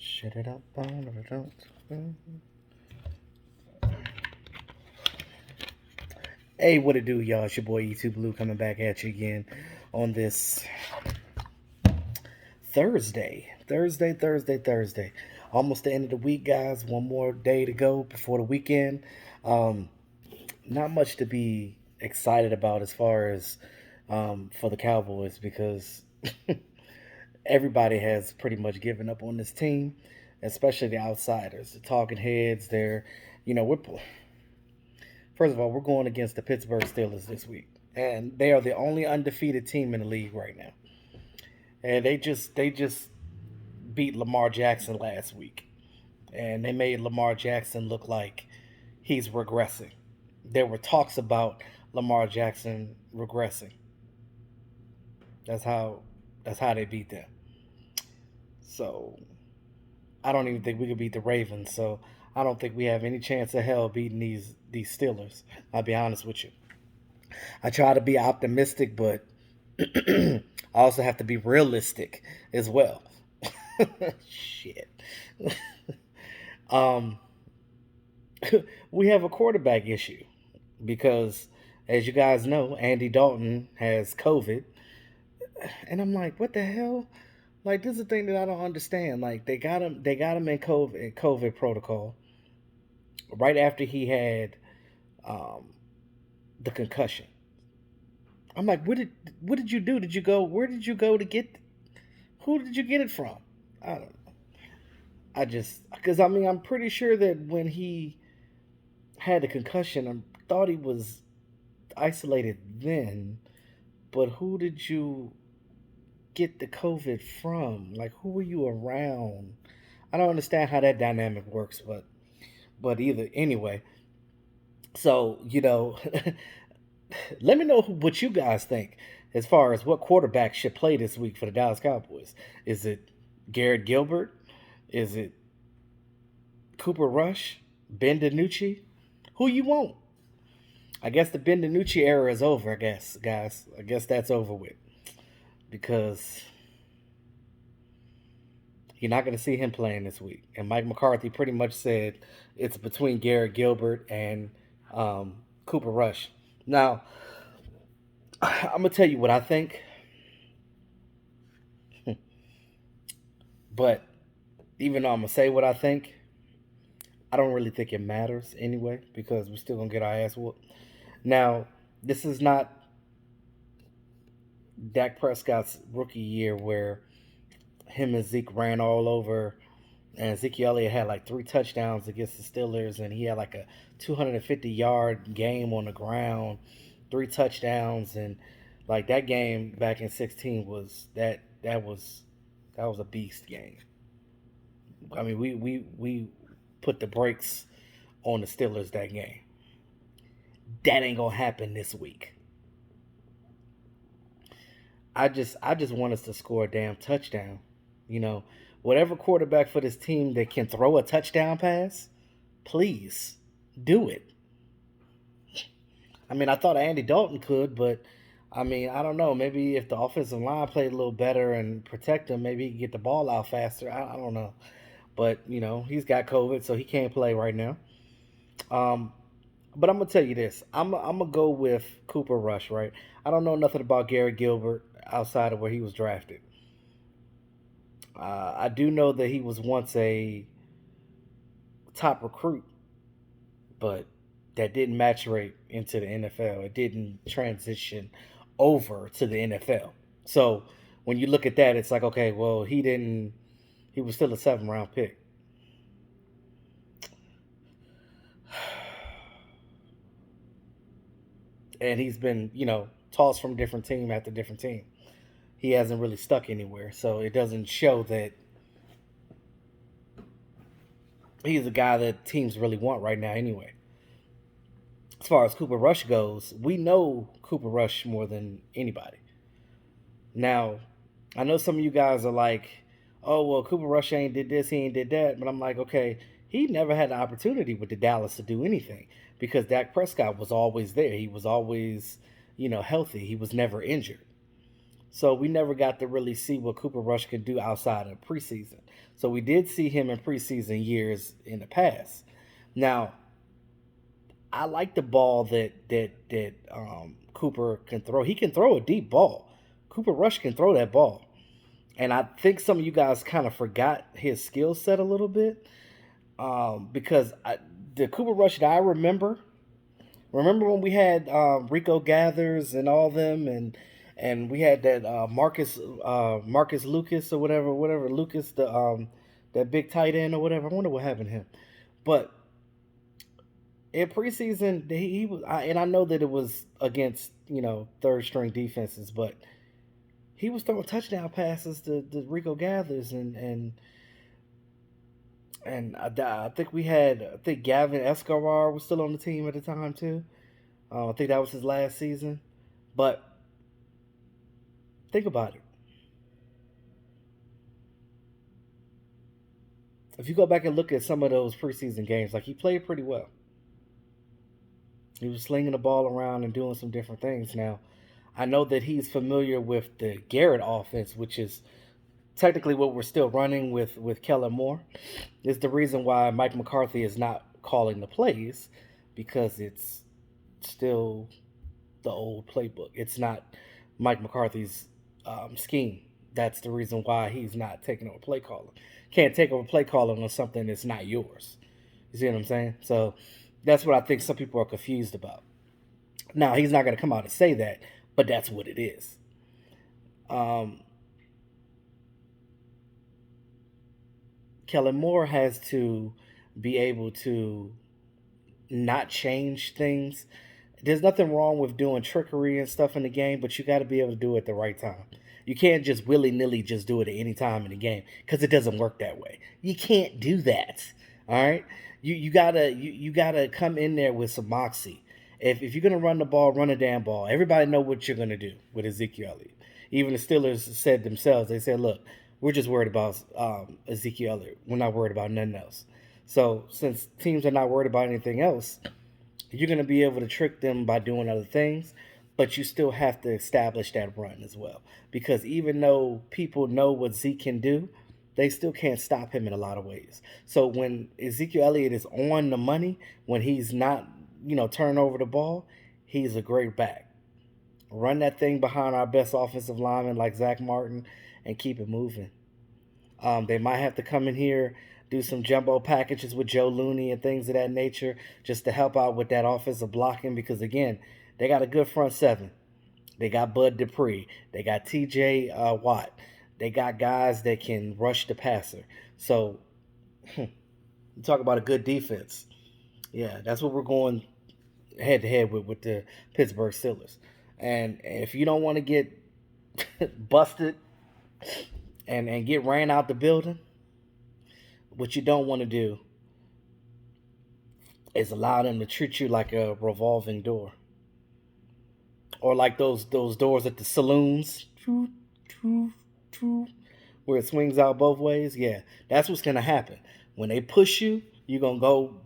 Shut it up. Don't. Hey, what it do, y'all? It's your boy YouTube Blue coming back at you again on this Thursday. Almost the end of the week, guys. One more day to go before the weekend. Um, Not much to be excited about as far as for the Cowboys because everybody has pretty much given up on this team, especially the outsiders, the talking heads. We're first of all, we're going against the Pittsburgh Steelers this week, and they are the only undefeated team in the league right now. And they just beat Lamar Jackson last week, and they made Lamar Jackson look like he's regressing. There were talks about Lamar Jackson regressing. That's how that's how they beat them. So I don't even think we could beat the Ravens. So I don't think we have any chance of hell beating these Steelers. I'll be honest with you. I try to be optimistic, but I also have to be realistic as well. Shit. um, we have a quarterback issue because, as you guys know, Andy Dalton has COVID, and I'm like, what the hell? Like, this is the thing that I don't understand. Like, they got him in COVID protocol right after he had um, the concussion. I'm like, what did you do? Did you go? Where did you go to get? Who did you get it from? I don't know. I just because I mean I'm pretty sure that when he had the concussion, I thought he was isolated then. But who did you get the COVID from? Like, who were you around? I don't understand how that dynamic works, but either anyway. So let me know what you guys think as far as what quarterback should play this week for the Dallas Cowboys. Is it Garrett Gilbert? Is it Cooper Rush? Ben DiNucci? Who you want? I guess the Ben DiNucci era is over. I guess, guys. I guess that's over with because you're not going to see him playing this week. And Mike McCarthy pretty much said it's between Garrett Gilbert and Cooper Rush. Now, I'm gonna tell you what I think, but even though I'm gonna say what I think, I don't really think it matters anyway because we're still gonna get our ass whooped. Now, this is not Dak Prescott's rookie year where him and Zeke ran all over, and Ezekiel Elliott had like 3 touchdowns against the Steelers, and he had like a 250-yard game on the ground, 3 touchdowns, and like that game back in 16 was that was a beast game. I mean, we put the brakes on the Steelers that game. That ain't gonna happen this week. I just want us to score a damn touchdown. You know, whatever quarterback for this team that can throw a touchdown pass, please do it. I mean, I thought Andy Dalton could, but I mean, I don't know. Maybe if the offensive line played a little better and protect him, maybe he could get the ball out faster. I don't know. But, he's got COVID, so he can't play right now. Um, but I'm going to tell you this. I'm going to go with Cooper Rush, right? I don't know nothing about Garrett Gilbert outside of where he was drafted. I do know that he was once a top recruit, but that didn't maturate into the NFL. It didn't transition over to the NFL. So when you look at that, it's like, okay, well, he didn't. He was still a 7th round pick, and he's been, tossed from different team after different team. He hasn't really stuck anywhere, so it doesn't show that he's a guy that teams really want right now. Anyway, as far as Cooper Rush goes, we know Cooper Rush more than anybody. Now, I know some of you guys are like, "Oh well, Cooper Rush ain't did this, he ain't did that," but I'm like, okay, he never had the opportunity with the Dallas to do anything because Dak Prescott was always there. He was always, healthy. He was never injured. So we never got to really see what Cooper Rush could do outside of preseason. So we did see him in preseason years in the past. Now, I like the ball that Cooper can throw. He can throw a deep ball. Cooper Rush can throw that ball. And I think some of you guys kind of forgot his skill set a little bit, because the Cooper Rush that I remember when we had Rico Gathers and all them, and we had that Marcus Lucas or whatever Lucas, the that big tight end or whatever. I wonder what happened to him. But in preseason, he was, and I know that it was against third string defenses, but he was throwing touchdown passes to Rico Gathers, and I think I think Gavin Escobar was still on the team at the time too. I think that was his last season. But think about it. If you go back and look at some of those preseason games, like he played pretty well. He was slinging the ball around and doing some different things. Now, I know that he's familiar with the Garrett offense, which is technically what we're still running with Kellen Moore. Is the reason why Mike McCarthy is not calling the plays, because it's still the old playbook. It's not Mike McCarthy's scheme. That's the reason why he's not taking over play calling. Can't take over play calling on something that's not yours. You see what I'm saying? So that's what I think some people are confused about. Now he's not going to come out and say that, but that's what it is. Um, Kellen Moore has to be able to not change things. There's nothing wrong with doing trickery and stuff in the game, but you got to be able to do it at the right time. You can't just willy nilly just do it at any time in the game, because it doesn't work that way. You can't do that. All right, you gotta come in there with some moxie. If you're gonna run the ball, run a damn ball. Everybody know what you're gonna do with Ezekiel Elliott. Even the Steelers said themselves, they said, "Look, we're just worried about Ezekiel Elliott. We're not worried about nothing else." So since teams are not worried about anything else, you're going to be able to trick them by doing other things, but you still have to establish that run as well. Because even though people know what Zeke can do, they still can't stop him in a lot of ways. So when Ezekiel Elliott is on the money, when he's not, turning over the ball, he's a great back. Run that thing behind our best offensive lineman like Zach Martin and keep it moving. They might have to come in here, do some jumbo packages with Joe Looney and things of that nature, just to help out with that offensive blocking. Because again, they got a good front seven. They got Bud Dupree. They got T.J. Watt. They got guys that can rush the passer. So you talk about a good defense. Yeah, that's what we're going head to head with the Pittsburgh Steelers. And if you don't want to get busted and get ran out the building, what you don't want to do is allow them to treat you like a revolving door, or like those doors at the saloons, where it swings out both ways. Yeah, that's what's gonna happen when they push you. You're gonna go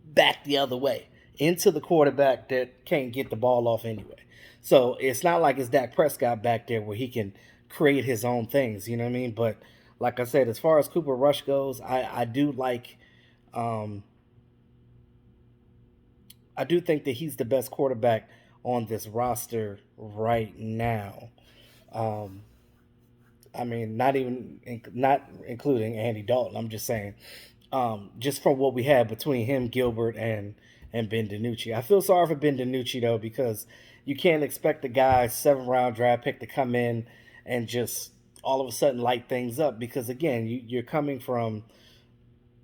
back the other way into the quarterback that can't get the ball off anyway. So it's not like it's Dak Prescott back there where he can create his own things. You know what I mean? But like I said, as far as Cooper Rush goes, I do like. Um, I do think that he's the best quarterback on this roster right now. Um, I mean, not including Andy Dalton. I'm just saying, just from what we had between him, Gilbert, and Ben DiNucci. I feel sorry for Ben DiNucci though, because you can't expect the guy 7th round draft pick to come in and just all of a sudden light things up. Because again, you're coming from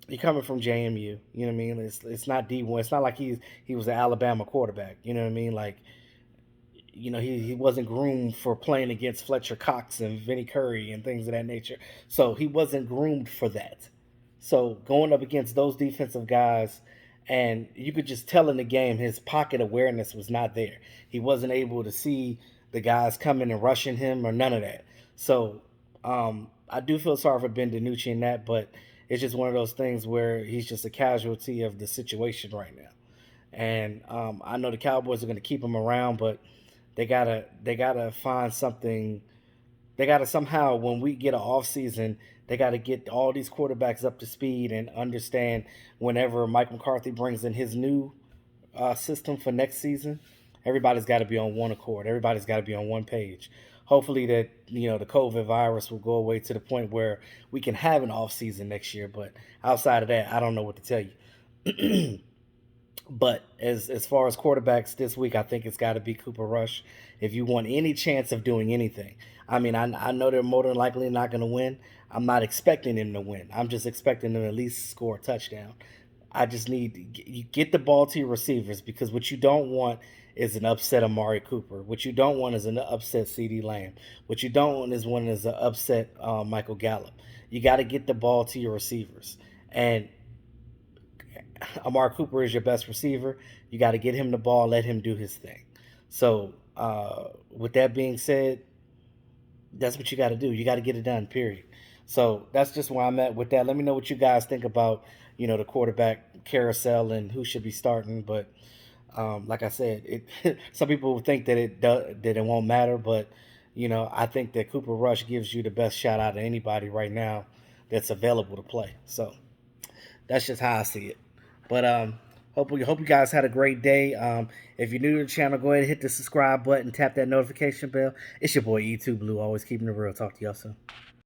JMU. You know what I mean? It's not D1. It's not like he was an Alabama quarterback. You know what I mean? Like, he wasn't groomed for playing against Fletcher Cox and Vinnie Curry and things of that nature. So he wasn't groomed for that. So going up against those defensive guys, and you could just tell in the game his pocket awareness was not there. He wasn't able to see the guys coming and rushing him or none of that. So I do feel sorry for Ben DiNucci in that, but it's just one of those things where he's just a casualty of the situation right now. And I know the Cowboys are going to keep him around, but they gotta find something they got to somehow, when we get an off season, they got to get all these quarterbacks up to speed and understand whenever Mike McCarthy brings in his new system for next season, everybody's got to be on one accord. Everybody's got to be on one page. Hopefully that the COVID virus will go away to the point where we can have an off season next year. But outside of that, I don't know what to tell you. But as far as quarterbacks this week, I think it's got to be Cooper Rush. If you want any chance of doing anything, I mean, I know they're more than likely not going to win. I'm not expecting them to win. I'm just expecting them to at least score a touchdown. I just need you get the ball to your receivers, because what you don't want is an upset Amari Cooper. What you don't want is an upset CeeDee Lamb. What you don't want is one is an upset Michael Gallup. You got to get the ball to your receivers, and Amari Cooper is your best receiver. You got to get him the ball, let him do his thing. So, with that being said, that's what you got to do. You got to get it done. Period. So that's just where I'm at with that. Let me know what you guys think about the quarterback carousel and who should be starting. But like I said, some people think that it won't matter, but I think that Cooper Rush gives you the best shot out of anybody right now that's available to play. So that's just how I see it. But hope you guys had a great day. If you're new to the channel, go ahead and hit the subscribe button, tap that notification bell. It's your boy E2 Blue, always keeping it real. Talk to y'all soon.